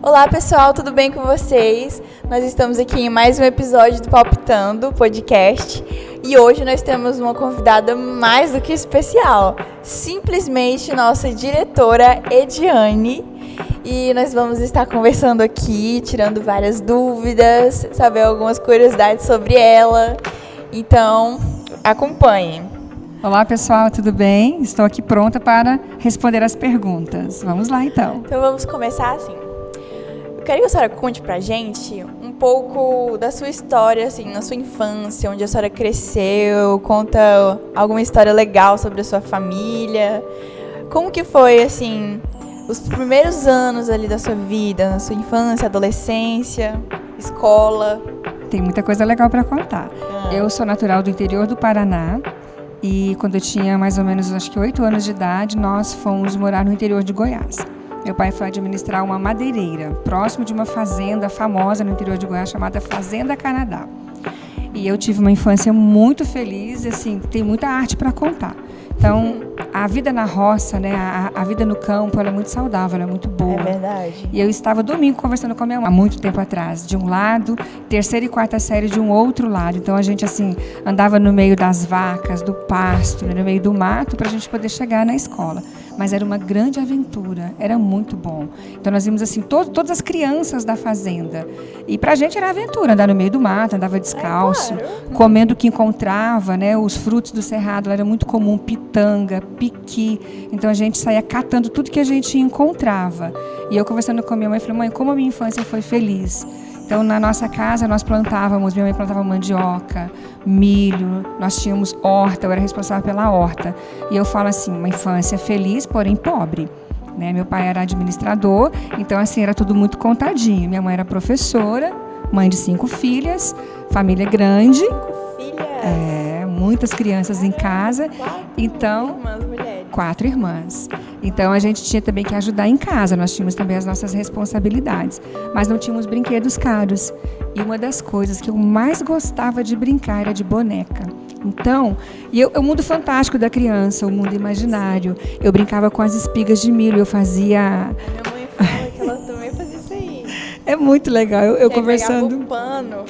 Olá pessoal, tudo bem com vocês? Nós estamos aqui em mais um episódio do Palpitando Podcast e hoje nós temos uma convidada mais do que especial, simplesmente nossa diretora Ediane, e nós vamos estar conversando aqui, tirando várias dúvidas, saber algumas curiosidades sobre ela, então acompanhem. Olá pessoal, tudo bem? Estou aqui pronta para responder as perguntas. Vamos lá então. Então vamos começar assim. Eu quero que a senhora conte pra gente um pouco da sua história, assim, na sua infância, onde a senhora cresceu, conta alguma história legal sobre a sua família. Como que foi, assim, os primeiros anos ali da sua vida, na sua infância, adolescência, escola? Tem muita coisa legal para contar. Eu sou natural do interior do Paraná e quando eu tinha mais ou menos, acho que 8 anos de idade, nós fomos morar no interior de Goiás. Meu pai foi administrar uma madeireira, próximo de uma fazenda famosa no interior de Goiás, chamada Fazenda Canadá. E eu tive uma infância muito feliz, assim, tem muita arte para contar. Então, a vida na roça, né, a vida no campo, ela é muito saudável, ela é muito boa. É verdade. E eu estava domingo conversando com a minha mãe, há muito tempo atrás, de um lado, terceira e quarta série de um outro lado. Então, a gente, assim, andava no meio das vacas, do pasto, né, no meio do mato, para a gente poder chegar na escola. Mas era uma grande aventura, era muito bom. Então, nós vimos, assim, todas as crianças da fazenda. E para a gente era aventura, andar no meio do mato, andava descalço, comendo o que encontrava, né, os frutos do cerrado, era muito comum, pitanga, piqui. Então a gente saía catando tudo que a gente encontrava. E eu conversando com a minha mãe, falei: mãe, como a minha infância foi feliz. Então na nossa casa nós plantávamos, minha mãe plantava mandioca, milho, nós tínhamos horta, eu era responsável pela horta. E eu falo assim, uma infância feliz, porém pobre. Né? Meu pai era administrador, então assim era tudo muito contadinho. Minha mãe era professora, mãe de 5 filhas, família grande. 5 filhas? Muitas crianças em casa. Então, 4 irmãs. Então a gente tinha também que ajudar em casa, nós tínhamos também as nossas responsabilidades, mas não tínhamos brinquedos caros. E uma das coisas que eu mais gostava de brincar era de boneca. Então, o mundo fantástico da criança, o mundo imaginário. Eu brincava com as espigas de milho, eu fazia... Minha mãe fala que ela também fazia isso aí. É muito legal, eu conversando... Pegava o pano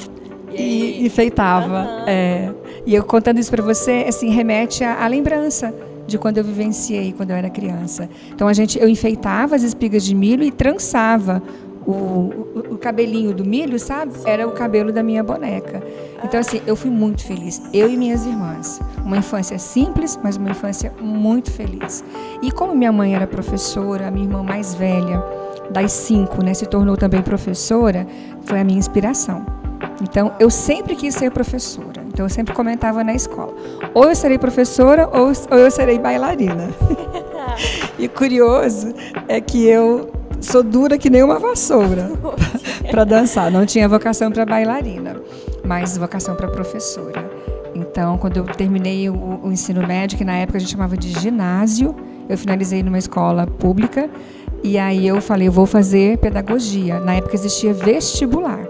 e enfeitava. E eu contando isso para você, assim, remete à lembrança de quando eu vivenciei, quando eu era criança. Então eu enfeitava as espigas de milho e trançava o cabelinho do milho, sabe? Era o cabelo da minha boneca. Então, assim, eu fui muito feliz, eu e minhas irmãs. Uma infância simples, mas uma infância muito feliz. E como minha mãe era professora, a minha irmã mais velha, das 5, né, se tornou também professora, foi a minha inspiração. Então, eu sempre quis ser professora. Então, eu sempre comentava na escola. Ou eu serei professora, ou eu serei bailarina. E curioso é que eu sou dura que nem uma vassoura para dançar. Não tinha vocação para bailarina, mas vocação para professora. Então, quando eu terminei o ensino médio, que na época a gente chamava de ginásio, eu finalizei numa escola pública. E aí eu falei, eu vou fazer pedagogia. Na época existia vestibular.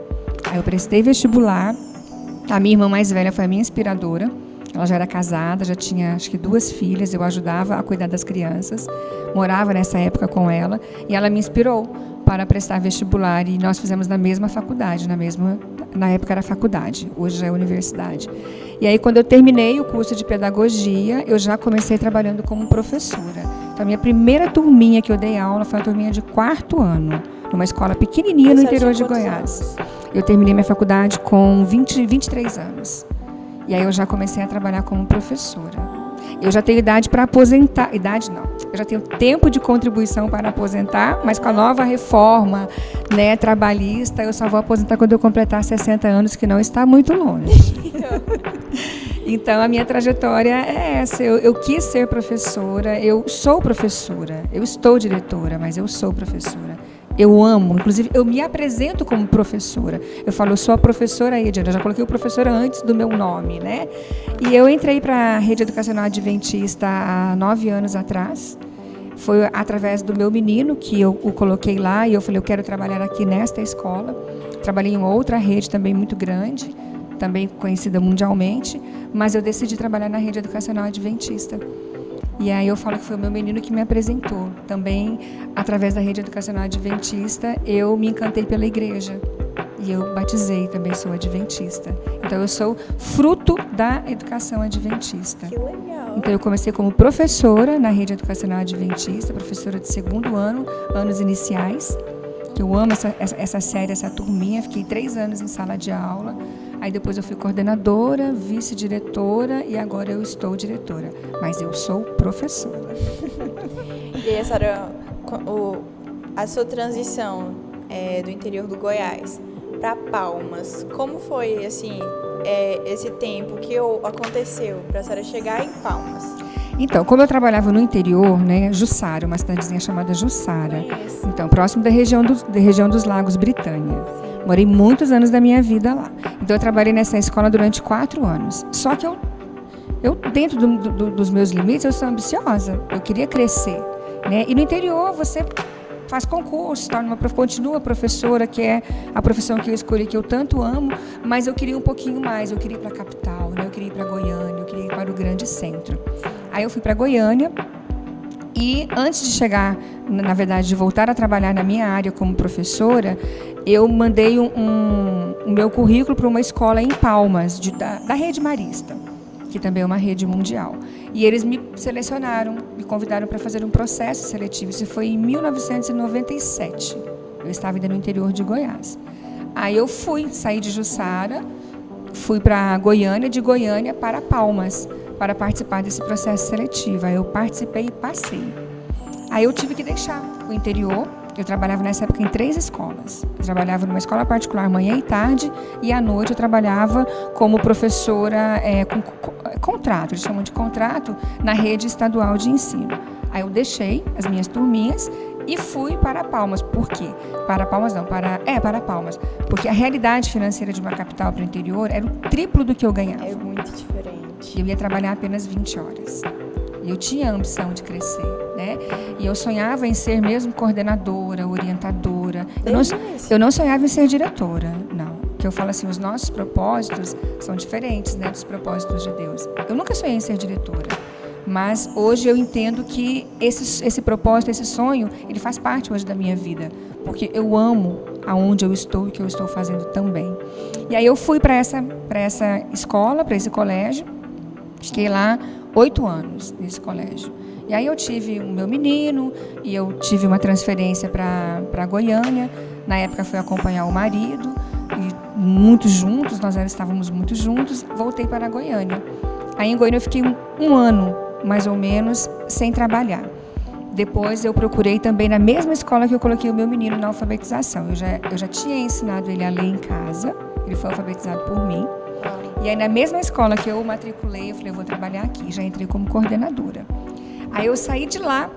Aí eu prestei vestibular, a minha irmã mais velha foi a minha inspiradora, ela já era casada, já tinha acho que 2 filhas, eu ajudava a cuidar das crianças, morava nessa época com ela, e ela me inspirou para prestar vestibular, e nós fizemos na mesma faculdade, na época era faculdade, hoje já é universidade. E aí quando eu terminei o curso de pedagogia, eu já comecei trabalhando como professora. Então a minha primeira turminha que eu dei aula foi a turminha de 4º ano, numa escola pequenininha no interior de Goiás. Eu terminei minha faculdade com 23 anos. E aí eu já comecei a trabalhar como professora. Eu já tenho idade para aposentar. Idade não. Eu já tenho tempo de contribuição para aposentar, mas com a nova reforma, né, trabalhista, eu só vou aposentar quando eu completar 60 anos, que não está muito longe. Então, a minha trajetória é essa. Eu quis ser professora, eu sou professora, eu estou diretora, mas eu sou professora. Eu amo, inclusive eu me apresento como professora. Eu falo, eu sou a professora Ediane, eu já coloquei o professora antes do meu nome, né? E eu entrei para a Rede Educacional Adventista há 9 anos atrás. Foi através do meu menino que eu o coloquei lá e eu falei, eu quero trabalhar aqui nesta escola. Trabalhei em outra rede também muito grande, também conhecida mundialmente, mas eu decidi trabalhar na Rede Educacional Adventista. E aí eu falo que foi o meu menino que me apresentou. Também, através da rede educacional adventista, eu me encantei pela igreja. E eu batizei, também sou adventista. Então eu sou fruto da educação adventista. Que legal. Então eu comecei como professora na rede educacional adventista, professora de 2º ano, anos iniciais. Que eu amo essa série, essa turminha. Fiquei 3 anos em sala de aula. Aí depois eu fui coordenadora, vice-diretora e agora eu estou diretora. Mas eu sou professora. E aí, Sara, a sua transição do interior do Goiás para Palmas, como foi assim, esse tempo que aconteceu para a senhora chegar em Palmas? Então, como eu trabalhava no interior, né, Jussara, uma cidadezinha chamada Jussara. Conheço. Então, próximo da região dos Lagos, Britânia. Sim. Morei muitos anos da minha vida lá. Então, eu trabalhei nessa escola durante 4 anos. Só que eu dentro dos meus limites, eu sou ambiciosa. Eu queria crescer, né? E no interior, você faz concurso, continua professora, que é a profissão que eu escolhi, que eu tanto amo, mas eu queria um pouquinho mais. Eu queria ir para a capital, né? Eu queria ir para Goiânia, eu queria ir para o grande centro. Aí eu fui para Goiânia e antes de chegar, na verdade, de voltar a trabalhar na minha área como professora, eu mandei o meu currículo para uma escola em Palmas, da Rede Marista, que também é uma rede mundial. E eles me selecionaram, me convidaram para fazer um processo seletivo. Isso foi em 1997. Eu estava ainda no interior de Goiás. Aí eu saí de Jussara, fui para Goiânia, de Goiânia para Palmas, para participar desse processo seletivo. Aí eu participei e passei. Aí eu tive que deixar o interior. Eu trabalhava nessa época em 3 escolas. Eu trabalhava numa escola particular manhã e tarde, e à noite eu trabalhava como professora com contrato, eles chamam de contrato, na rede estadual de ensino. Aí eu deixei as minhas turminhas e fui para Palmas. Por quê? Para Palmas. Porque a realidade financeira de uma capital para o interior era o triplo do que eu ganhava. É muito diferente. Eu ia trabalhar apenas 20 horas. E eu tinha a ambição de crescer, né? E eu sonhava em ser mesmo coordenadora, orientadora. Eu não sonhava em ser diretora, não. Porque eu falo assim, os nossos propósitos são diferentes, né, dos propósitos de Deus. Eu nunca sonhei em ser diretora. Mas hoje eu entendo que esse propósito, esse sonho, ele faz parte hoje da minha vida. Porque eu amo aonde eu estou e o que eu estou fazendo também. E aí eu fui para essa escola, para esse colégio. Fiquei lá 8 anos nesse colégio. E aí eu tive o meu menino e eu tive uma transferência para Goiânia. Na época fui acompanhar o marido e muito juntos, nós estávamos muito juntos. Voltei para Goiânia. Aí em Goiânia eu fiquei um ano, mais ou menos, sem trabalhar. Depois eu procurei também na mesma escola que eu coloquei o meu menino na alfabetização. Eu já tinha ensinado ele a ler em casa, ele foi alfabetizado por mim. E aí na mesma escola que eu o matriculei, eu falei, eu vou trabalhar aqui. Já entrei como coordenadora. Aí eu saí de lá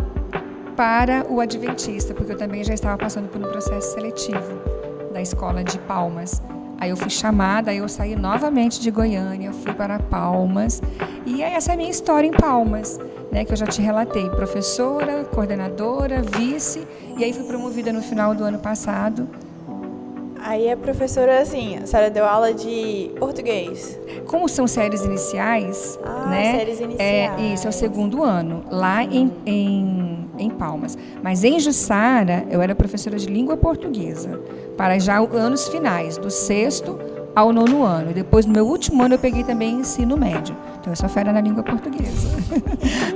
para o Adventista, porque eu também já estava passando por um processo seletivo da escola de Palmas. Aí eu fui chamada, aí eu saí novamente de Goiânia, fui para Palmas. E essa é a minha história em Palmas, né, que eu já te relatei. Professora, coordenadora, vice, e aí fui promovida no final do ano passado. Aí a professora, assim, a senhora deu aula de português. Como são séries iniciais, né? Séries iniciais. Isso, é o 2º ano, lá em Palmas. Mas em Jussara, eu era professora de língua portuguesa, para já anos finais, do 6º ao 9º ano. E depois, no meu último ano, eu peguei também ensino médio. Então, eu sou fera na língua portuguesa.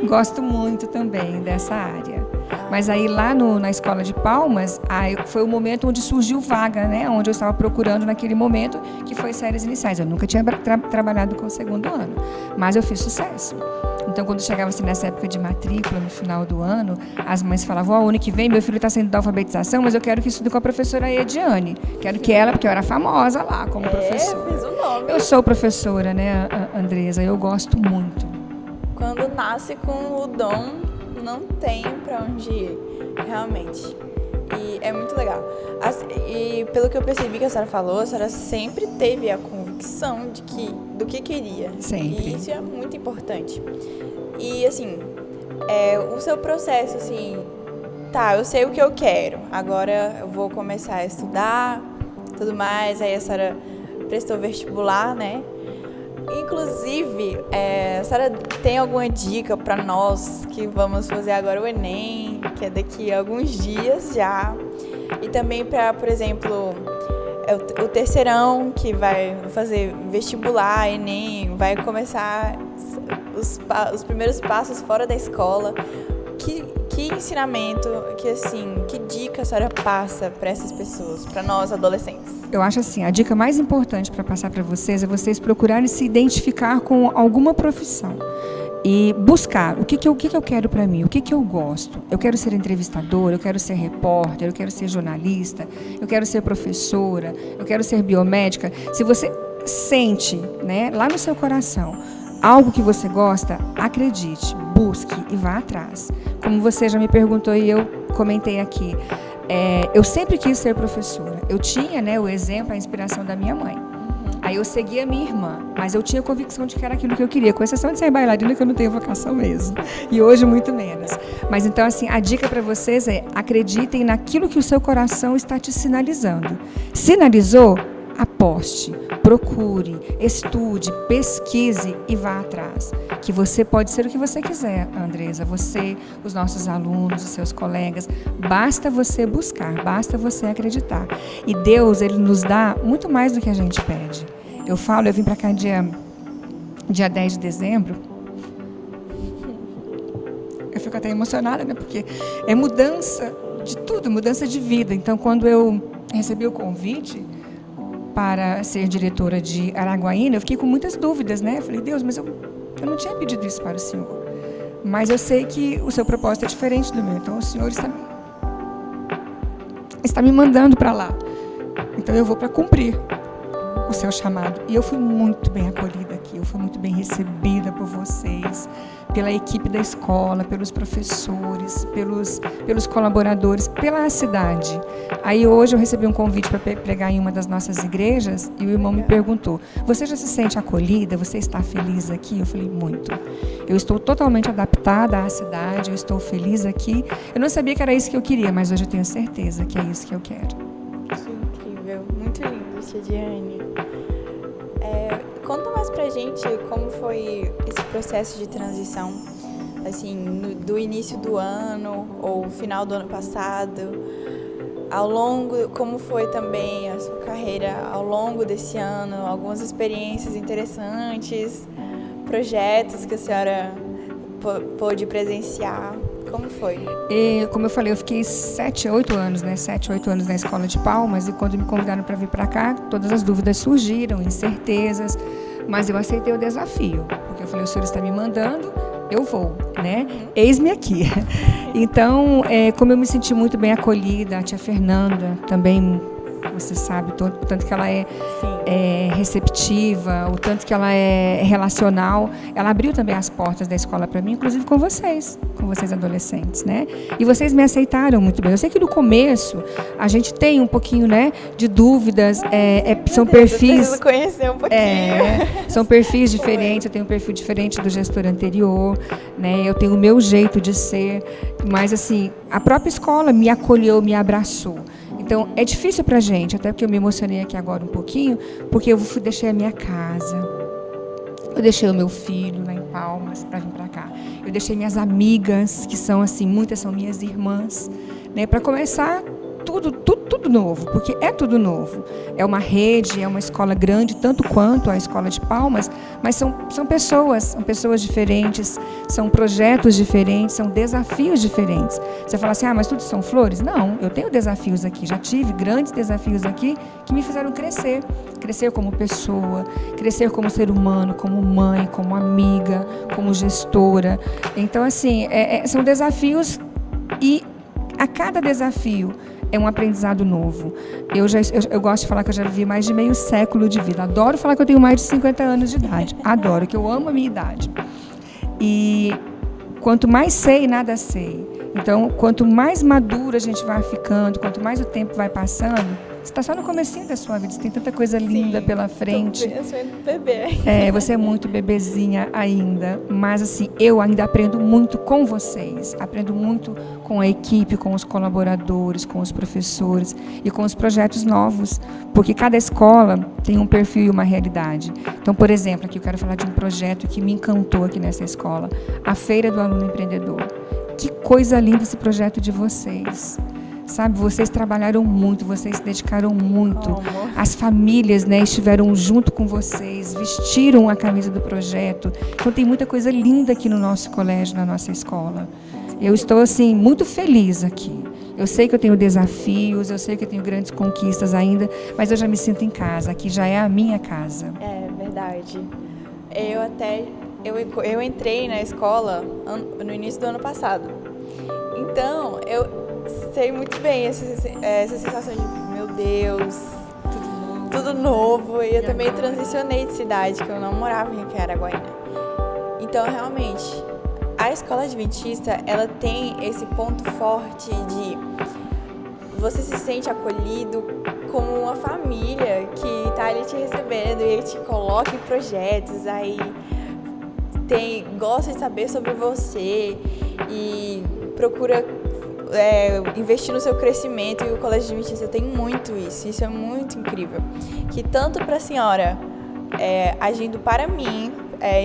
Gosto muito também dessa área. Mas aí, lá na escola de Palmas, foi o momento onde surgiu vaga, né? Onde eu estava procurando naquele momento, que foi séries iniciais. Eu nunca tinha trabalhado com o 2º ano, mas eu fiz sucesso. Então, quando chegava assim, nessa época de matrícula, no final do ano, as mães falavam, o ano que vem meu filho está saindo da alfabetização, mas eu quero que estude com a professora Ediane. Quero que ela, porque eu era famosa lá como professora. Fiz o nome. Eu sou professora, né, Andresa? Eu gosto muito. Quando nasce com o dom, não tem para onde ir, realmente. E é muito legal. E pelo que eu percebi que a senhora falou, a senhora sempre teve a convicção do que queria. Sempre. E isso é muito importante. E, assim, o seu processo, assim, tá, eu sei o que eu quero, agora eu vou começar a estudar, tudo mais, aí a senhora prestou vestibular, né? Inclusive, a senhora tem alguma dica para nós que vamos fazer agora o Enem, que é daqui a alguns dias já, e também para, por exemplo, o terceirão que vai fazer vestibular, Enem, vai começar os primeiros passos fora da escola. Que ensinamento, que dica a senhora passa para essas pessoas, para nós adolescentes? Eu acho assim, a dica mais importante para passar para vocês é vocês procurarem se identificar com alguma profissão e buscar o que eu quero para mim, o que eu gosto. Eu quero ser entrevistadora, eu quero ser repórter, eu quero ser jornalista, eu quero ser professora, eu quero ser biomédica. Se você sente, né, lá no seu coração algo que você gosta, acredite, busque e vá atrás. Como você já me perguntou e eu comentei aqui, eu sempre quis ser professora. Eu tinha, né, o exemplo, a inspiração da minha mãe. Aí eu seguia a minha irmã, mas eu tinha convicção de que era aquilo que eu queria, com exceção de ser bailarina, que eu não tenho vocação mesmo. E hoje muito menos. Mas então, assim, a dica para vocês é: acreditem naquilo que o seu coração está te sinalizando. Sinalizou? Aposte, procure, estude, pesquise e vá atrás. Que você pode ser o que você quiser, Andresa. Você, os nossos alunos, os seus colegas. Basta você buscar, basta você acreditar. E Deus, Ele nos dá muito mais do que a gente pede. Eu vim para cá dia 10 de dezembro. Eu fico até emocionada, né? Porque é mudança de tudo, mudança de vida. Então, quando eu recebi o convite para ser diretora de Araguaína, eu fiquei com muitas dúvidas, né? Eu falei, Deus, mas eu não tinha pedido isso para o Senhor. Mas eu sei que o seu propósito é diferente do meu, então o Senhor está me mandando para lá. Então eu vou para cumprir o seu chamado. E eu fui muito bem acolhida aqui, eu fui muito bem recebida por vocês, pela equipe da escola, pelos professores, pelos colaboradores, pela cidade. Aí hoje eu recebi um convite para pregar em uma das nossas igrejas e o irmão me perguntou, você já se sente acolhida? Você está feliz aqui? Eu falei, muito. Eu estou totalmente adaptada à cidade, eu estou feliz aqui. Eu não sabia que era isso que eu queria, mas hoje eu tenho certeza que é isso que eu quero. Que incrível, muito lindo, tia Diane. Conta mais pra gente como foi esse processo de transição, assim, do início do ano ou final do ano passado, como foi também a sua carreira ao longo desse ano, algumas experiências interessantes, projetos que a senhora pôde presenciar. Como foi? Como eu falei, eu fiquei 7, 8 anos na escola de Palmas, e quando me convidaram para vir para cá, todas as dúvidas surgiram, incertezas, mas eu aceitei o desafio, porque eu falei, o senhor está me mandando, eu vou, né? Eis-me aqui. Então, como eu me senti muito bem acolhida, a tia Fernanda também, você sabe, o tanto que ela é receptiva, o tanto que ela é relacional. Ela abriu também as portas da escola para mim, inclusive com vocês adolescentes, né? E vocês me aceitaram muito bem. Eu sei que no começo a gente tem um pouquinho, né, de dúvidas, são perfis... Eu conhecer um pouquinho. São perfis diferentes, eu tenho um perfil diferente do gestor anterior, né? Eu tenho o meu jeito de ser, mas assim, a própria escola me acolheu, me abraçou. Então, é difícil pra gente, até porque eu me emocionei aqui agora um pouquinho, porque eu deixei a minha casa, eu deixei o meu filho lá em Palmas para vir para cá, eu deixei minhas amigas, que são assim, muitas são minhas irmãs, né, para começar tudo novo, porque é tudo novo. É uma rede, é uma escola grande, tanto quanto a escola de Palmas, mas são pessoas diferentes, são projetos diferentes, são desafios diferentes. Você fala assim, mas tudo são flores? Não, eu tenho desafios aqui, já tive grandes desafios aqui que me fizeram crescer como pessoa, crescer como ser humano, como mãe, como amiga, como gestora. Então, assim, são desafios e a cada desafio é um aprendizado novo. Eu gosto de falar que eu já vivi mais de meio século de vida. Adoro falar que eu tenho mais de 50 anos de idade. Adoro, que eu amo a minha idade. E quanto mais sei, nada sei. Então, quanto mais madura a gente vai ficando, quanto mais o tempo vai passando, você está só no comecinho da sua vida, você tem tanta coisa linda pela frente. Eu sou bebê. Você é muito bebezinha ainda, mas assim, eu ainda aprendo muito com vocês, aprendo muito com a equipe, com os colaboradores, com os professores e com os projetos novos, porque cada escola tem um perfil e uma realidade. Então, por exemplo, aqui eu quero falar de um projeto que me encantou aqui nessa escola, a Feira do Aluno Empreendedor. Que coisa linda esse projeto de vocês. Sabe, vocês trabalharam muito, vocês se dedicaram muito. As famílias, né, estiveram junto com vocês, vestiram a camisa do projeto. Então tem muita coisa linda aqui no nosso colégio, na nossa escola. Eu estou, assim, muito feliz aqui. Eu sei que eu tenho desafios, eu sei que eu tenho grandes conquistas ainda, mas eu já me sinto em casa. Aqui já é a minha casa. É verdade. Eu entrei na escola no início do ano passado. Então, eu sei muito bem essa sensação de, meu Deus, tudo novo. E eu também transicionei de cidade, que eu não morava em Araguaína. Então, realmente, a escola adventista, ela tem esse ponto forte de você se sente acolhido como uma família que está ali te recebendo e te coloca em projetos, aí gosta de saber sobre você e procura investir no seu crescimento, e o Colégio Adventista tem muito isso é muito incrível, que tanto para a senhora agindo para mim,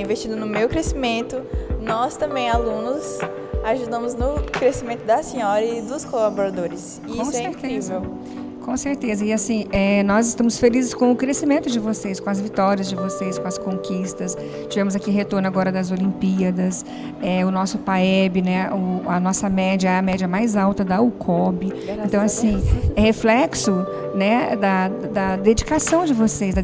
investindo no meu crescimento, nós também, alunos, ajudamos no crescimento da senhora e dos colaboradores, e isso é incrível. Com certeza. E assim, nós estamos felizes com o crescimento de vocês, com as vitórias de vocês, com as conquistas. Tivemos aqui retorno agora das Olimpíadas, o nosso PAEB, né, a nossa média é a média mais alta da UCOB. Então, assim, é reflexo, né, da dedicação de vocês, da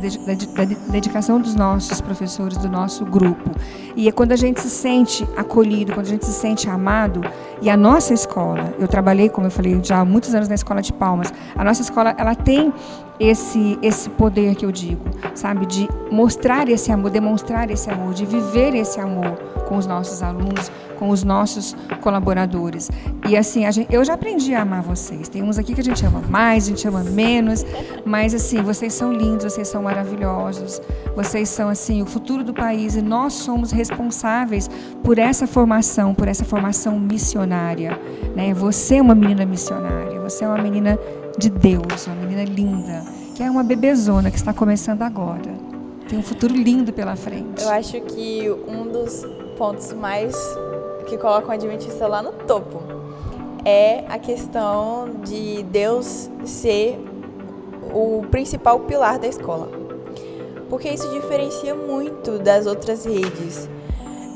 dedicação dos nossos professores, do nosso grupo. E é quando a gente se sente acolhido, quando a gente se sente amado, e a nossa escola, eu trabalhei, como eu falei, já há muitos anos na Escola de Palmas, a nossa escola, ela tem esse poder que eu digo, sabe, de mostrar esse amor, demonstrar esse amor, de viver esse amor com os nossos alunos, com os nossos colaboradores. E assim, eu já aprendi a amar vocês. Tem uns aqui que a gente ama mais, a gente ama menos, mas assim, vocês são lindos, vocês são maravilhosos, vocês são assim o futuro do país, e nós somos responsáveis por essa formação missionária, né? Você é uma menina missionária, você é uma menina de Deus, uma menina linda, que é uma bebezona que está começando agora. Tem um futuro lindo pela frente. Eu acho que um dos pontos mais que colocam o adventista lá no topo é a questão de Deus ser o principal pilar da escola. Porque isso diferencia muito das outras redes.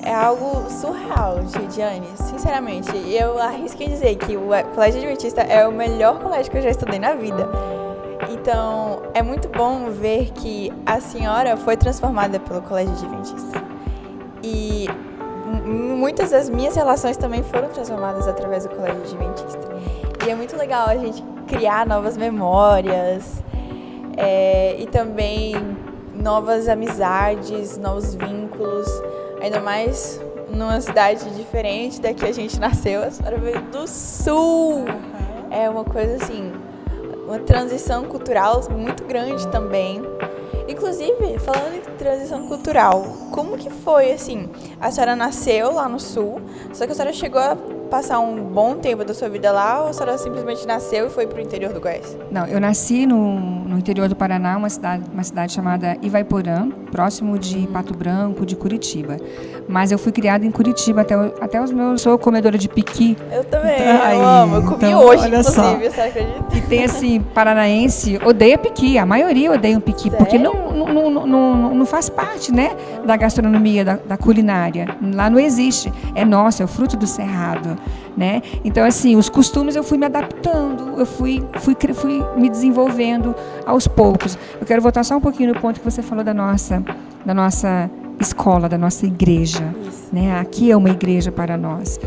É algo surreal, Gidiane, sinceramente. Eu arrisco em dizer que o Colégio Adventista é o melhor colégio que eu já estudei na vida. Então, é muito bom ver que a senhora foi transformada pelo Colégio Adventista. E muitas das minhas relações também foram transformadas através do Colégio Adventista. E é muito legal a gente criar novas memórias e também novas amizades, novos vínculos. Ainda mais numa cidade diferente da que a gente nasceu, a senhora veio do Sul. É uma coisa assim, uma transição cultural muito grande também. Inclusive, falando em transição cultural, como que foi, assim, a senhora nasceu lá no Sul, só que a senhora chegou a passar um bom tempo da sua vida lá, ou a senhora simplesmente nasceu e foi para o interior do Goiás? Não, eu nasci no interior do Paraná, uma cidade chamada Ivaiporã, próximo de Pato Branco, de Curitiba. Mas eu fui criada em Curitiba até os meus... Sou comedora de piqui. Eu também, eu amo. Eu comi hoje, inclusive, você acredita? E tem, assim, paranaense odeia piqui, a maioria odeia um piqui, sério? Porque não faz parte, né, da gastronomia, da culinária. Lá não existe. É nosso, é o fruto do cerrado, né? Então, assim, os costumes eu fui me adaptando, eu fui me desenvolvendo aos poucos. Eu quero voltar só um pouquinho no ponto que você falou da nossa escola, da nossa igreja, né? Aqui é uma igreja para nós.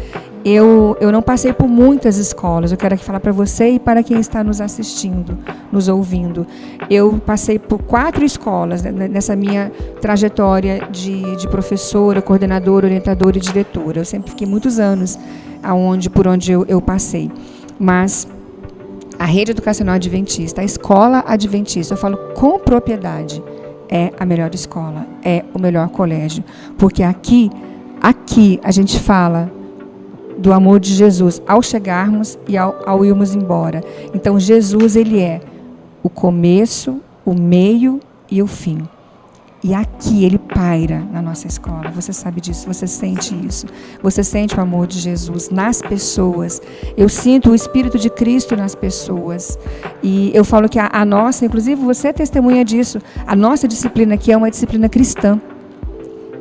eu não passei por muitas escolas. Eu quero aqui falar para você e para quem está nos assistindo, nos ouvindo. Eu passei por 4 escolas nessa minha trajetória de professora, coordenadora, orientadora e diretora. Eu sempre fiquei muitos anos por onde eu passei. Mas a rede educacional adventista, a escola adventista, eu falo com propriedade, é a melhor escola, é o melhor colégio. Porque aqui a gente fala do amor de Jesus ao chegarmos e ao irmos embora. Então, Jesus, ele é o começo, o meio e o fim. E aqui ele paira na nossa escola. Você sabe disso, você sente isso. Você sente o amor de Jesus nas pessoas. Eu sinto o Espírito de Cristo nas pessoas. E eu falo que a nossa, inclusive você é testemunha disso, a nossa disciplina aqui é uma disciplina cristã.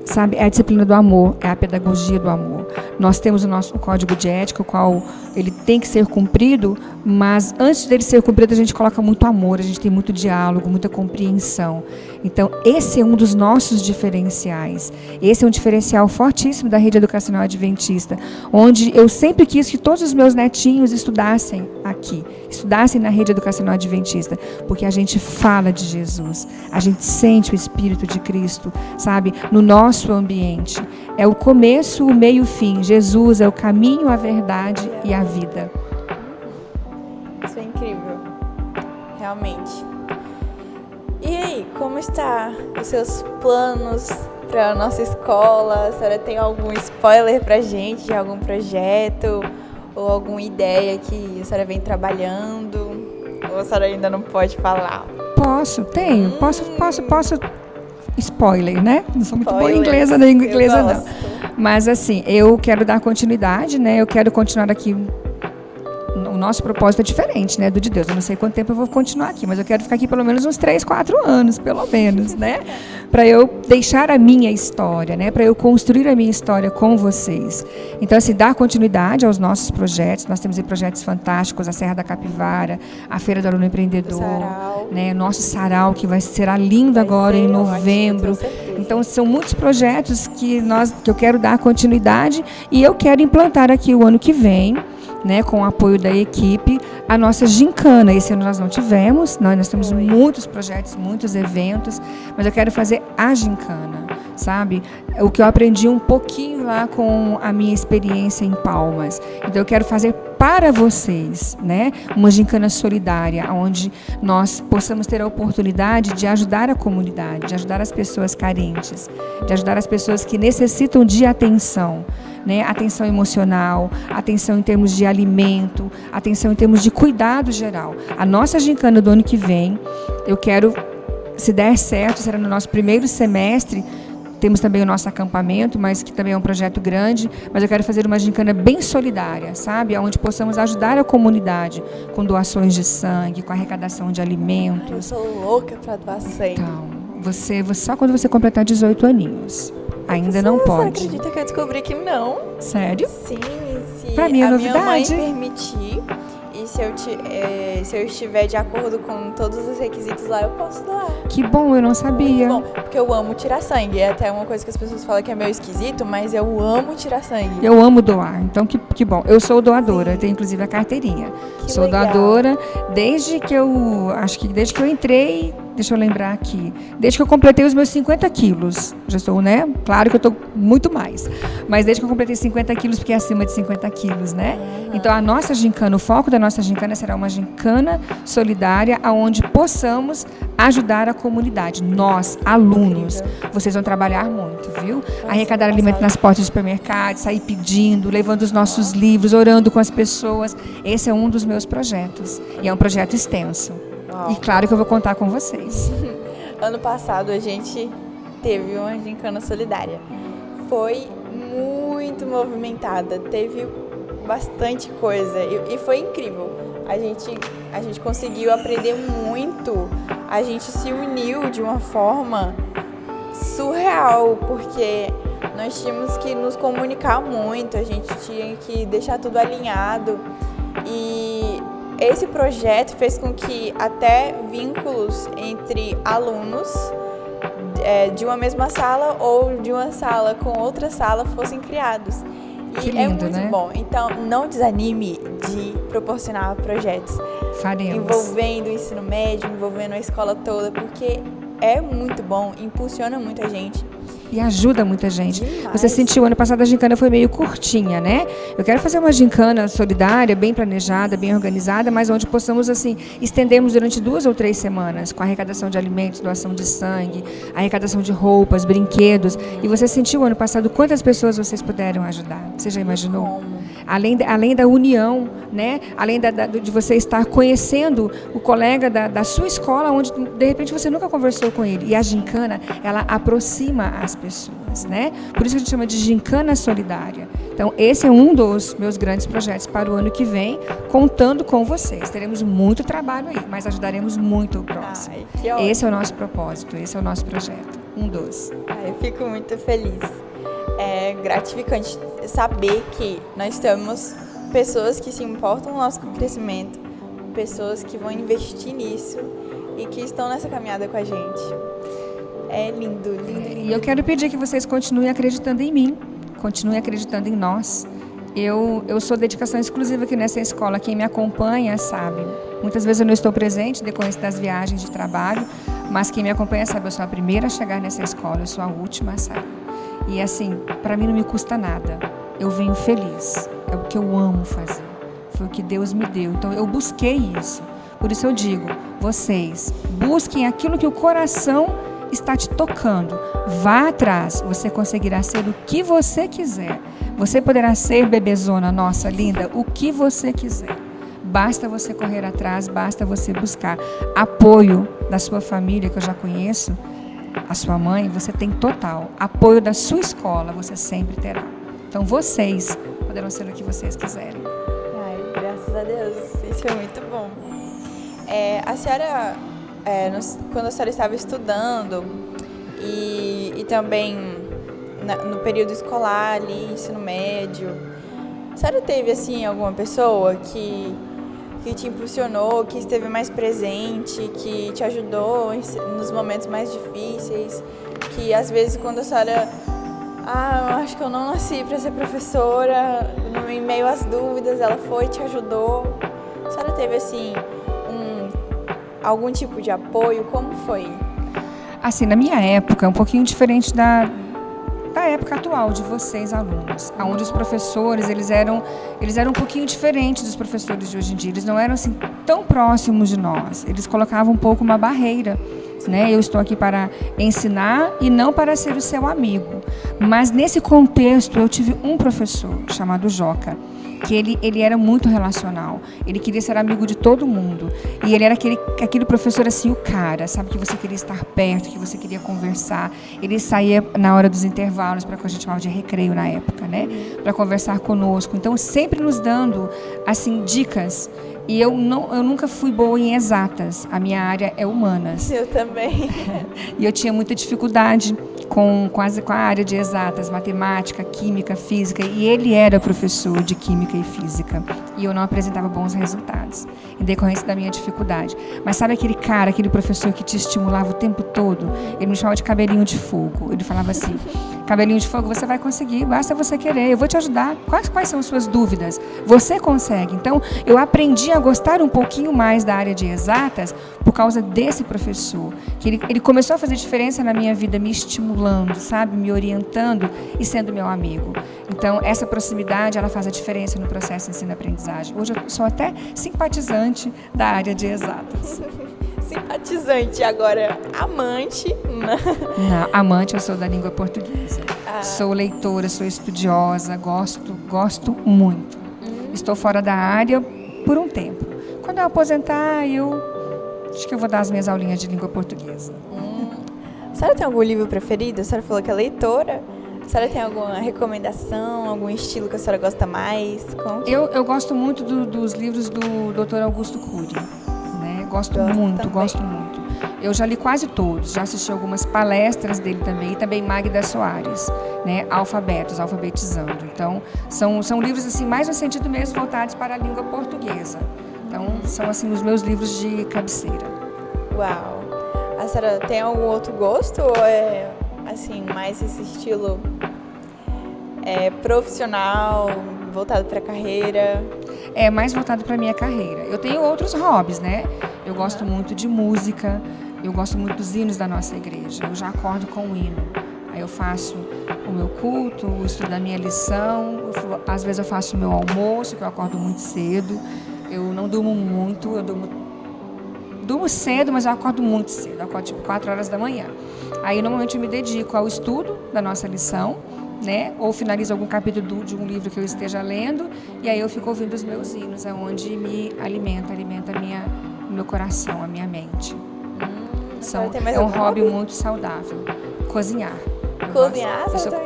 Sabe, é a disciplina do amor, é a pedagogia do amor. Nós temos o nosso código de ética, o qual ele tem que ser cumprido, mas antes dele ser cumprido, a gente coloca muito amor, a gente tem muito diálogo, muita compreensão. Então, esse é um dos nossos diferenciais. Esse é um diferencial fortíssimo da rede educacional adventista, onde eu sempre quis que todos os meus netinhos estudassem aqui, estudassem na rede educacional adventista, porque a gente fala de Jesus, a gente sente o Espírito de Cristo, sabe, no nosso ambiente. É o começo, o meio e o fim. Jesus é o caminho, a verdade e a vida. Isso é incrível, realmente. E aí, como está os seus planos para a nossa escola? A senhora tem algum spoiler pra gente de algum projeto ou alguma ideia que a senhora vem trabalhando? Ou a senhora ainda não pode falar? Tenho. Posso. Spoiler, né? Não sou muito boa em inglês, nem inglesa não. Mas assim, eu quero dar continuidade, né? Eu quero continuar aqui. O nosso propósito é diferente, né, do de Deus. Eu não sei quanto tempo eu vou continuar aqui, mas eu quero ficar aqui pelo menos uns 3, 4 anos, pelo menos, né? Para eu deixar a minha história, né? Para eu construir a minha história com vocês. Então, assim, dar continuidade aos nossos projetos. Nós temos aí projetos fantásticos, a Serra da Capivara, a Feira do Aluno Empreendedor, né? Nosso sarau, que será lindo agora em novembro. Então, são muitos projetos que eu quero dar continuidade e eu quero implantar aqui o ano que vem, né, com o apoio da equipe, a nossa gincana. Esse ano nós não tivemos, nós temos muitos projetos, muitos eventos, mas eu quero fazer a gincana, sabe? O que eu aprendi um pouquinho lá com a minha experiência em Palmas. Então eu quero fazer para vocês, né, uma gincana solidária, onde nós possamos ter a oportunidade de ajudar a comunidade, de ajudar as pessoas carentes, de ajudar as pessoas que necessitam de atenção, né, atenção emocional, atenção em termos de alimento, atenção em termos de cuidado geral. A nossa gincana do ano que vem, eu quero, se der certo, será no nosso primeiro semestre. Temos também o nosso acampamento, mas que também é um projeto grande, mas eu quero fazer uma gincana bem solidária, sabe? Onde possamos ajudar a comunidade com doações de sangue, com arrecadação de alimentos. Eu sou louca para doar sangue. Então, só quando você completar 18 aninhos. Ainda não pode. Você acredita que eu descobri que não? Sério? Sim, se pra mim é a novidade. Minha mãe permitir, e se eu estiver de acordo com todos os requisitos lá, eu posso doar. Que bom, eu não sabia. Muito bom, porque eu amo tirar sangue. É até uma coisa que as pessoas falam que é meio esquisito, mas eu amo tirar sangue. Eu amo doar, então que bom. Eu sou doadora, eu tenho inclusive a carteirinha. Sou legal. Doadora desde que eu entrei. Deixa eu lembrar aqui. Desde que eu completei os meus 50 quilos. Já estou, né? Claro que eu estou muito mais. Mas desde que eu completei 50 quilos, porque é acima de 50 quilos, né? Uhum. Então, a nossa gincana, o foco da nossa gincana será uma gincana solidária, onde possamos ajudar a comunidade. Nós, alunos, vocês vão trabalhar muito, viu? Arrecadar alimento nas portas de supermercados, sair pedindo, levando os nossos livros, orando com as pessoas. Esse é um dos meus projetos. E é um projeto extenso. E claro que eu vou contar com vocês. Ano passado a gente teve uma gincana solidária. Foi muito movimentada, teve bastante coisa e foi incrível. A gente conseguiu aprender muito, a gente se uniu de uma forma surreal, porque nós tínhamos que nos comunicar muito, a gente tinha que deixar tudo alinhado e esse projeto fez com que até vínculos entre alunos de uma mesma sala ou de uma sala com outra sala fossem criados. Que E lindo, é muito né? bom. Então, não desanime de proporcionar projetos Faremos. envolvendo o ensino médio, envolvendo a escola toda, porque é muito bom, impulsiona muita gente. E ajuda muita gente. Demais. Você sentiu, ano passado a gincana foi meio curtinha, né? Eu quero fazer uma gincana solidária, bem planejada, bem organizada, mas onde possamos, assim, estendermos durante 2 ou 3 semanas, com arrecadação de alimentos, doação de sangue, arrecadação de roupas, brinquedos. E você sentiu, ano passado, quantas pessoas vocês puderam ajudar? Você já imaginou? Como? Além da união, né? Além de você estar conhecendo o colega da sua escola, onde de repente você nunca conversou com ele. E a gincana, ela aproxima as pessoas, né? Por isso que a gente chama de gincana solidária. Então, esse é um dos meus grandes projetos para o ano que vem, contando com vocês. Teremos muito trabalho aí, mas ajudaremos muito o próximo. Ai, que ótimo. Esse é o nosso propósito, esse é o nosso projeto. Um dos. Eu fico muito feliz. É gratificante saber que nós temos pessoas que se importam com o nosso crescimento, pessoas que vão investir nisso e que estão nessa caminhada com a gente. É lindo, lindo, lindo. E eu quero pedir que vocês continuem acreditando em mim, continuem acreditando em nós. Eu sou dedicação exclusiva aqui nessa escola. Quem me acompanha sabe. Muitas vezes eu não estou presente decorrente das viagens de trabalho, mas quem me acompanha sabe, eu sou a primeira a chegar nessa escola, eu sou a última a sair. E assim, para mim não me custa nada. Eu venho feliz. É o que eu amo fazer. Foi o que Deus me deu. Então eu busquei isso. Por isso eu digo, vocês busquem aquilo que o coração está te tocando. Vá atrás. Você conseguirá ser o que você quiser. Você poderá ser, bebezona nossa linda, o que você quiser. Basta você correr atrás, basta você buscar apoio da sua família, que eu já conheço. A sua mãe, você tem total. Apoio da sua escola, você sempre terá. Então, vocês poderão ser o que vocês quiserem. Ai, graças a Deus, isso é muito bom. A senhora, quando a senhora estava estudando e também no período escolar, ali, ensino médio, a senhora teve, assim, alguma pessoa que te impulsionou, que esteve mais presente, que te ajudou nos momentos mais difíceis, que às vezes quando a senhora, eu acho que eu não nasci para ser professora, em meio às dúvidas, ela foi e te ajudou. A senhora teve, assim, algum tipo de apoio? Como foi? Assim, na minha época, é um pouquinho diferente da época atual de vocês, alunos, onde os professores, eles eram um pouquinho diferentes dos professores de hoje em dia. Eles não eram assim tão próximos de nós. Eles colocavam um pouco uma barreira, né? Eu estou aqui para ensinar e não para ser o seu amigo. Mas nesse contexto, eu tive um professor chamado Joca, que ele era muito relacional, ele queria ser amigo de todo mundo, e ele era aquele professor assim, o cara, sabe, que você queria estar perto, que você queria conversar. Ele saía na hora dos intervalos, para o que a gente chamava de recreio na época, né, para conversar conosco, então sempre nos dando, assim, dicas. E eu nunca fui boa em exatas, a minha área é humanas. Eu também. E eu tinha muita dificuldade com a área de exatas, matemática, química, física, e ele era professor de química e física, e eu não apresentava bons resultados, em decorrência da minha dificuldade. Mas sabe aquele professor que te estimulava o tempo todo? Ele me chamava de cabelinho de fogo. Ele falava assim, cabelinho de fogo, você vai conseguir, basta você querer, eu vou te ajudar. Quais são as suas dúvidas? Você consegue. Então, eu aprendi a gostar um pouquinho mais da área de exatas por causa desse professor, que ele começou a fazer diferença na minha vida, me estimulando, sabe, me orientando e sendo meu amigo. Então, essa proximidade, ela faz a diferença no processo de ensino-aprendizagem. Hoje eu sou até simpatizante da área de exatas. Simpatizante, agora amante. Não, amante eu sou da língua portuguesa. Sou leitora, sou estudiosa, gosto muito. Estou fora da área por um tempo. Quando eu aposentar, acho que eu vou dar as minhas aulinhas de língua portuguesa. A senhora tem algum livro preferido? A senhora falou que é leitora. A senhora tem alguma recomendação, algum estilo que a senhora gosta mais? Eu gosto muito dos livros do Dr. Augusto Cury, né? Gosto muito. Eu já li quase todos, já assisti algumas palestras dele também, e também Magda Soares, né? Alfabetizando. Então, são livros assim, mais no sentido mesmo voltados para a língua portuguesa. Então, são assim os meus livros de cabeceira. Uau! A senhora tem algum outro gosto ou é assim, mais esse estilo profissional, voltado para a carreira? É mais voltado para minha carreira. Eu tenho outros hobbies, né? Eu gosto muito de música, eu gosto muito dos hinos da nossa igreja. Eu já acordo com o hino. Aí eu faço o meu culto, estudo a minha lição, às vezes eu faço o meu almoço, que eu acordo muito cedo. Eu não durmo muito, eu durmo cedo, mas eu acordo muito cedo. Eu acordo tipo 4 horas da manhã. Aí normalmente eu me dedico ao estudo da nossa lição, né? Ou finalizo algum capítulo de um livro que eu esteja lendo, e aí eu fico ouvindo os meus hinos, onde me alimenta o meu coração, a minha mente. É um hobby muito saudável. Cozinhar.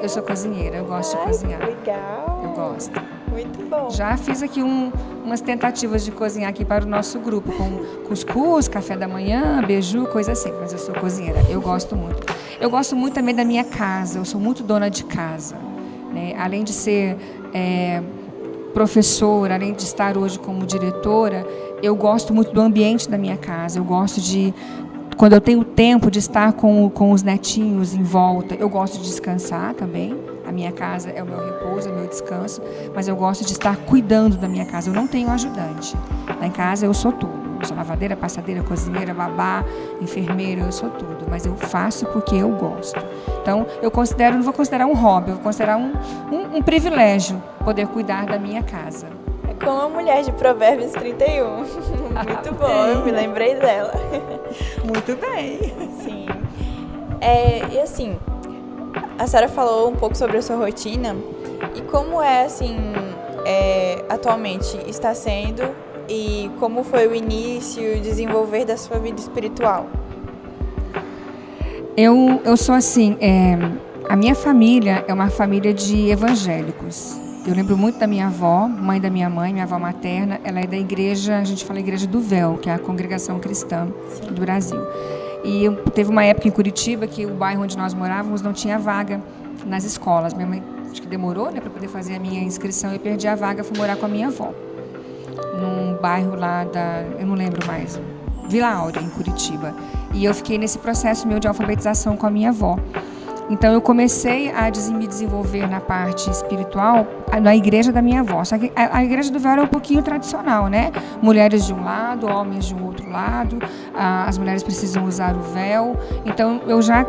Eu sou cozinheira, eu gosto de cozinhar. Legal. Eu gosto. Muito bom. Já fiz aqui umas tentativas de cozinhar aqui para o nosso grupo, com cuscuz, café da manhã, beiju, coisa assim, mas eu sou cozinheira, eu gosto muito. Eu gosto muito também da minha casa, eu sou muito dona de casa, né? Além de ser professora, além de estar hoje como diretora, eu gosto muito do ambiente da minha casa, eu gosto de, quando eu tenho tempo de estar com os netinhos em volta, eu gosto de descansar também. A minha casa é o meu repouso, é o meu descanso, mas eu gosto de estar cuidando da minha casa. Eu não tenho ajudante. Lá em casa eu sou tudo. Eu sou lavadeira, passadeira, cozinheira, babá, enfermeira, eu sou tudo. Mas eu faço porque eu gosto. Então, não vou considerar um hobby, eu vou considerar um privilégio poder cuidar da minha casa. É como a mulher de Provérbios 31. Muito bom, eu me lembrei dela. Muito bem. Sim. E assim, a Sara falou um pouco sobre a sua rotina e como assim, atualmente está sendo e como foi o início e o desenvolver da sua vida espiritual. Eu sou assim, a minha família é uma família de evangélicos. Eu lembro muito da minha avó, mãe da minha mãe, minha avó materna, ela é da igreja, a gente fala Igreja do Véu, que é a congregação cristã do Brasil. E teve uma época em Curitiba que o bairro onde nós morávamos não tinha vaga nas escolas. Minha mãe acho que demorou, né, para poder fazer a minha inscrição. Eu perdi a vaga, fui morar com a minha avó. Num bairro lá eu não lembro mais, Vila Áurea, em Curitiba. E eu fiquei nesse processo meu de alfabetização com a minha avó. Então eu comecei a me desenvolver na parte espiritual na igreja da minha avó. Só que a igreja do Véu era um pouquinho tradicional, né? Mulheres de um lado, homens de um outro lado. As mulheres precisam usar o véu. Então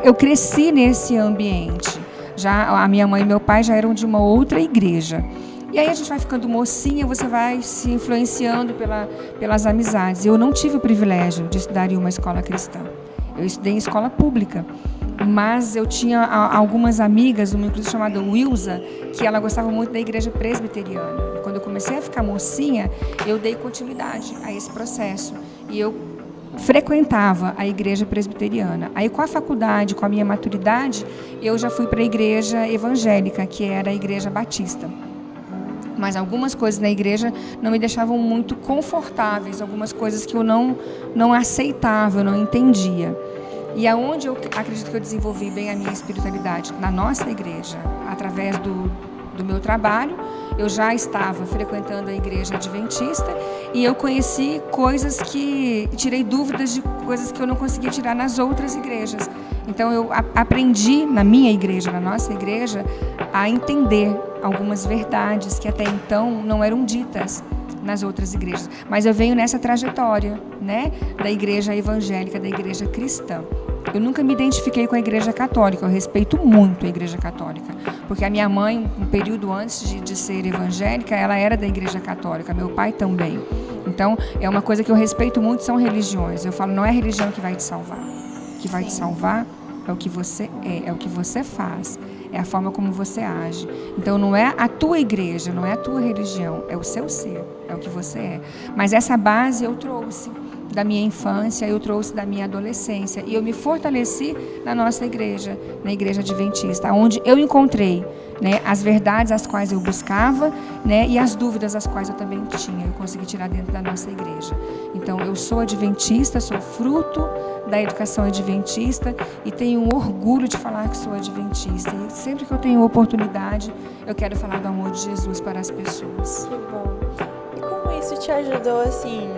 eu cresci nesse ambiente. Já a minha mãe e meu pai já eram de uma outra igreja. E aí a gente vai ficando mocinha, você vai se influenciando pelas amizades. Eu não tive o privilégio de estudar em uma escola cristã. Eu estudei em escola pública. Mas eu tinha algumas amigas, uma inclusive chamada Wilza, que ela gostava muito da igreja presbiteriana. Quando eu comecei a ficar mocinha, eu dei continuidade a esse processo. E eu frequentava a igreja presbiteriana. Aí com a faculdade, com a minha maturidade, eu já fui para a igreja evangélica, que era a igreja batista. Mas algumas coisas na igreja não me deixavam muito confortáveis, algumas coisas que eu não aceitava, eu não entendia. E aonde eu acredito que eu desenvolvi bem a minha espiritualidade? Na nossa igreja, através do meu trabalho. Eu já estava frequentando a igreja adventista e eu conheci tirei dúvidas de coisas que eu não conseguia tirar nas outras igrejas. Então eu aprendi na minha igreja, na nossa igreja, a entender algumas verdades que até então não eram ditas nas outras igrejas. Mas eu venho nessa trajetória, né, da igreja evangélica, da igreja cristã. Eu nunca me identifiquei com a igreja católica, eu respeito muito a igreja católica, porque a minha mãe, um período antes de ser evangélica, ela era da igreja católica, meu pai também. Então, é uma coisa que eu respeito muito, são religiões. Eu falo, não é a religião que vai te salvar. O que vai te salvar é o que você é o que você faz, é a forma como você age. Então, não é a tua igreja, não é a tua religião, é o seu ser, é o que você é. Mas essa base eu trouxe da minha infância, eu trouxe da minha adolescência e eu me fortaleci na nossa igreja, na igreja adventista, onde eu encontrei, né, as verdades as quais eu buscava, né, e as dúvidas as quais eu também tinha, eu consegui tirar dentro da nossa igreja. Então eu sou adventista, sou fruto da educação adventista e tenho um orgulho de falar que sou adventista. E sempre que eu tenho oportunidade, eu quero falar do amor de Jesus para as pessoas. Que bom. E como isso te ajudou, assim,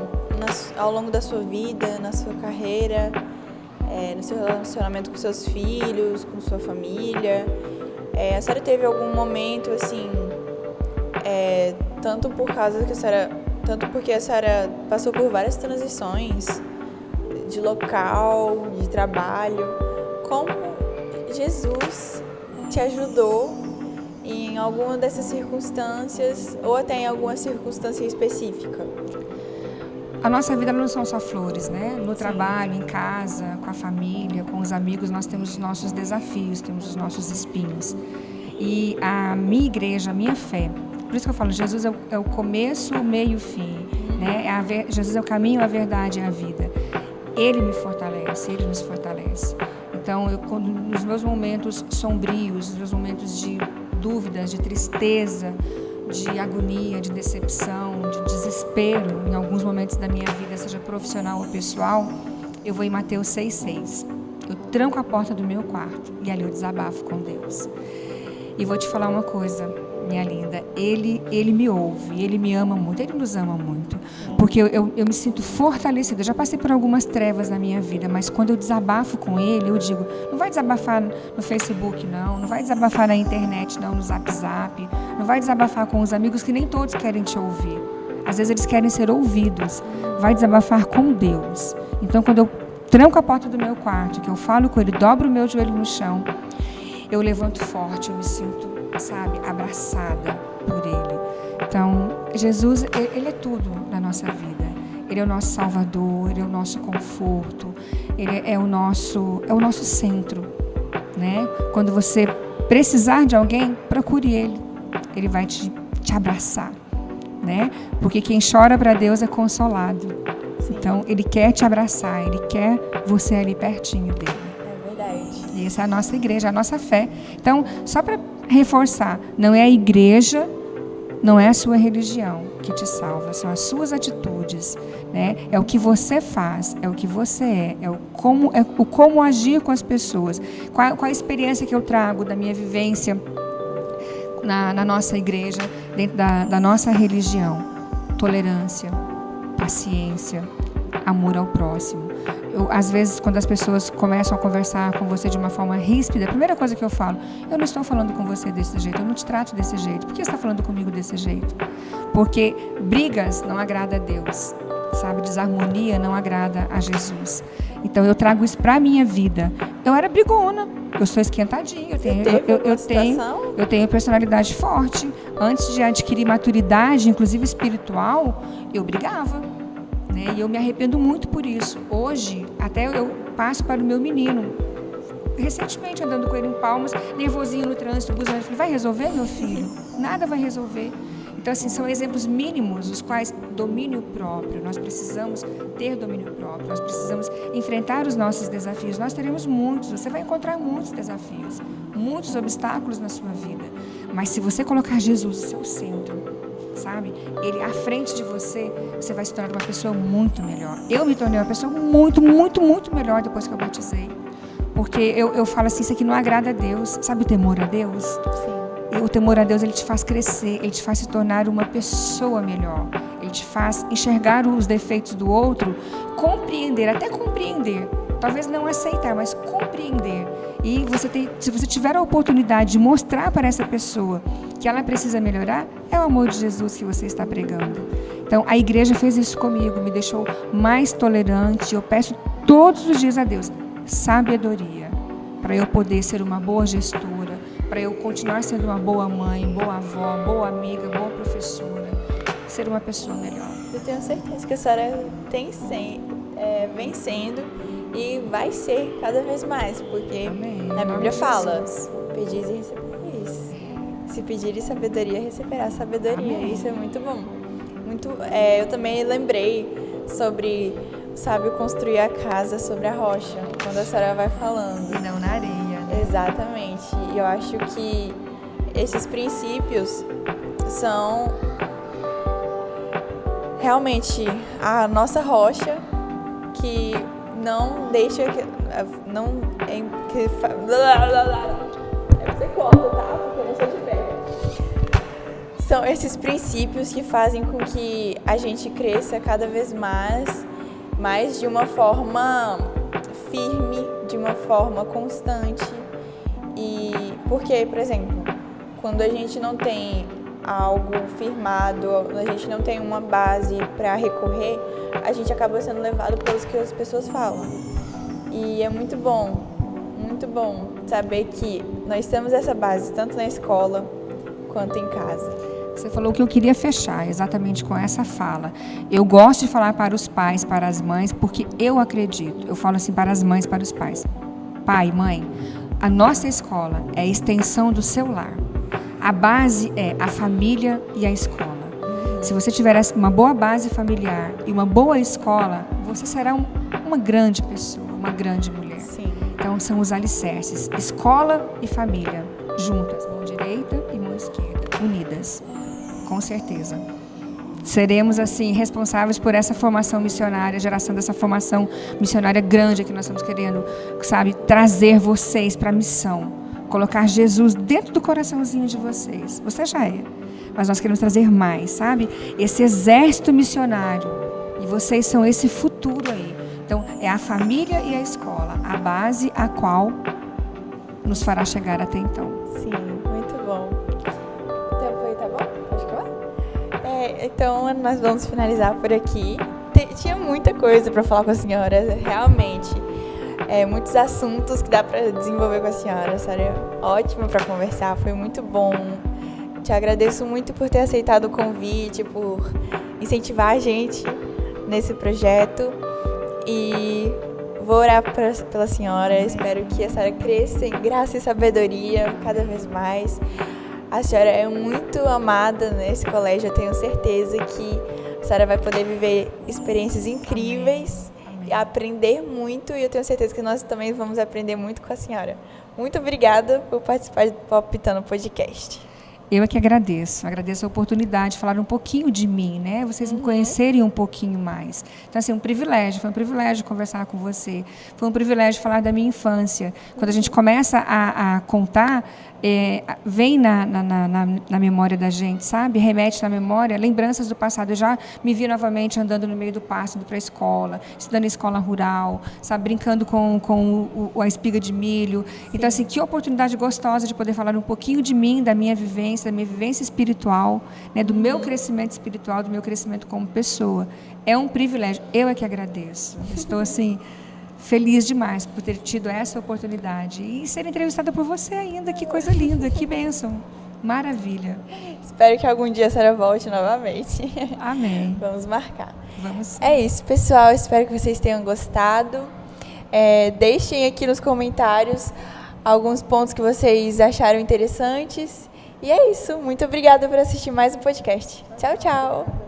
ao longo da sua vida, na sua carreira, no seu relacionamento com seus filhos, com sua família? A senhora teve algum momento, assim, tanto porque a senhora passou por várias transições de local, de trabalho, como Jesus te ajudou em alguma dessas circunstâncias ou até em alguma circunstância específica? A nossa vida não são só flores, né? No trabalho, em casa, com a família, com os amigos, nós temos os nossos desafios, temos os nossos espinhos. E a minha igreja, a minha fé, por isso que eu falo, Jesus é o começo, o meio e o fim, né? Jesus é o caminho, a verdade e a vida. Ele me fortalece, Ele nos fortalece. Então, nos meus momentos sombrios, nos meus momentos de dúvidas, de tristeza, de agonia, de decepção, de desespero, em alguns momentos da minha vida, seja profissional ou pessoal, eu vou em Mateus 6,6. Eu tranco a porta do meu quarto e ali eu desabafo com Deus. E vou te falar uma coisa, minha linda, Ele me ouve, Ele me ama muito, Ele nos ama muito, porque eu me sinto fortalecida. Eu já passei por algumas trevas na minha vida, mas quando eu desabafo com Ele, eu digo, não vai desabafar no Facebook, não vai desabafar na internet, não, no Zap, não vai desabafar com os amigos que nem todos querem te ouvir. Às vezes eles querem ser ouvidos. Vai desabafar com Deus. Então, quando eu tranco a porta do meu quarto, que eu falo com Ele, dobro o meu joelho no chão, eu levanto forte, eu me sinto, abraçada por Ele. Então, Jesus, Ele é tudo na nossa vida. Ele é o nosso Salvador, Ele é o nosso conforto, Ele é o nosso centro, né? Quando você precisar de alguém, procure Ele. Ele vai te abraçar, né? Porque quem chora para Deus é consolado. Sim. Então, Ele quer te abraçar, Ele quer você ali pertinho dele. É verdade. E essa é a nossa igreja, a nossa fé. Então, só para reforçar, não é a igreja, não é a sua religião que te salva, são as suas atitudes, né? É o que você faz, é o que você é o como agir com as pessoas. Qual a experiência que eu trago da minha vivência na nossa igreja, dentro da nossa religião? Tolerância, paciência, amor ao próximo. Às vezes, quando as pessoas começam a conversar com você de uma forma ríspida, a primeira coisa que eu falo, eu não estou falando com você desse jeito, eu não te trato desse jeito. Por que você está falando comigo desse jeito? Porque brigas não agrada a Deus, desarmonia não agrada a Jesus. Então, eu trago isso para a minha vida. Eu era brigona, eu sou esquentadinha, eu tenho personalidade forte. Antes de adquirir maturidade, inclusive espiritual, eu brigava. E eu me arrependo muito por isso. Hoje, até eu passo para o meu menino. Recentemente, andando com ele em Palmas, nervosinho no trânsito, buzando. Eu falei, vai resolver, meu filho? Nada vai resolver. Então, assim, são exemplos mínimos, os quais domínio próprio. Nós precisamos ter domínio próprio. Nós precisamos enfrentar os nossos desafios. Nós teremos muitos. Você vai encontrar muitos desafios, muitos obstáculos na sua vida. Mas se você colocar Jesus no seu centro, Ele à frente de você, você vai se tornar uma pessoa muito melhor. Eu me tornei uma pessoa muito, muito, muito melhor depois que eu batizei. Porque eu falo assim, isso aqui não agrada a Deus. Sabe o temor a Deus? Sim. E o temor a Deus, ele te faz crescer, ele te faz se tornar uma pessoa melhor. Ele te faz enxergar os defeitos do outro, compreender. Talvez não aceitar, mas compreender. E se você tiver a oportunidade de mostrar para essa pessoa que ela precisa melhorar, é o amor de Jesus que você está pregando. Então, a igreja fez isso comigo, me deixou mais tolerante. Eu peço todos os dias a Deus sabedoria para eu poder ser uma boa gestora, para eu continuar sendo uma boa mãe, boa avó, boa amiga, boa professora, ser uma pessoa melhor. Eu tenho certeza que a senhora vem sendo e vai ser cada vez mais, porque Amém. Na Bíblia fala, pedis e recebereis. Se pedirem sabedoria, receberá sabedoria. Amém. Isso é muito bom. Eu também lembrei sobre, construir a casa sobre a rocha, quando a senhora vai falando. E não na areia. Né? Exatamente. E eu acho que esses princípios são realmente a nossa rocha, que não deixa você corta, tá? Porque eu não sou de pé. São esses princípios que fazem com que a gente cresça cada vez mais de uma forma firme, de uma forma constante. E Porque, por exemplo, quando a gente não tem algo firmado, a gente não tem uma base para recorrer, a gente acaba sendo levado pelos que as pessoas falam. E é muito bom saber que nós temos essa base, tanto na escola quanto em casa. Você falou que eu queria fechar exatamente com essa fala. Eu gosto de falar para os pais, para as mães, porque eu acredito. Eu falo assim para as mães, para os pais. Pai, mãe, a nossa escola é a extensão do seu lar. A base é a família e a escola. Se você tiver uma boa base familiar e uma boa escola, você será uma grande pessoa, uma grande mulher. Sim. Então, são os alicerces. Escola e família, juntas, mão direita e mão esquerda, unidas. Com certeza. Seremos, assim, responsáveis por essa formação missionária, geração dessa formação missionária grande que nós estamos querendo, sabe, trazer vocês para a missão. Colocar Jesus dentro do coraçãozinho de vocês. Você já é. Mas nós queremos trazer mais, sabe? Esse exército missionário. E vocês são esse futuro aí. Então, é a família e a escola. A base a qual nos fará chegar até então. Sim, muito bom. O tempo aí tá bom? Pode acabar? Então, nós vamos finalizar por aqui. Tinha muita coisa para falar com a senhora, realmente. Muitos assuntos que dá para desenvolver com a senhora. A senhora é ótima para conversar, foi muito bom. Te agradeço muito por ter aceitado o convite, por incentivar a gente nesse projeto. E vou orar pela senhora. Espero que a senhora cresça em graça e sabedoria cada vez mais. A senhora é muito amada nesse colégio. Eu tenho certeza que a senhora vai poder viver experiências incríveis. E aprender muito, e eu tenho certeza que nós também vamos aprender muito com a senhora. Muito obrigada por participar do Palpitando Podcast. Eu é que agradeço a oportunidade de falar um pouquinho de mim, né? Vocês me conhecerem um pouquinho mais. Então, assim, foi um privilégio conversar com você, foi um privilégio falar da minha infância. Quando a gente começa a contar, vem na memória da gente, sabe? Remete na memória, lembranças do passado. Eu já me vi novamente andando no meio do pasto, indo para a escola, estudando em escola rural, sabe? Brincando com a espiga de milho. Sim. Então, assim, que oportunidade gostosa de poder falar um pouquinho de mim, da minha vivência espiritual, né? Do meu crescimento espiritual, do meu crescimento como pessoa. É um privilégio. Eu é que agradeço. Estou, assim, feliz demais por ter tido essa oportunidade e ser entrevistada por você ainda. Que coisa linda, que bênção. Maravilha. Espero que algum dia a senhora volte novamente. Amém. Vamos marcar. Vamos. É isso, pessoal. Espero que vocês tenham gostado. Deixem aqui nos comentários alguns pontos que vocês acharam interessantes. E é isso. Muito obrigada por assistir mais um podcast. Tchau, tchau.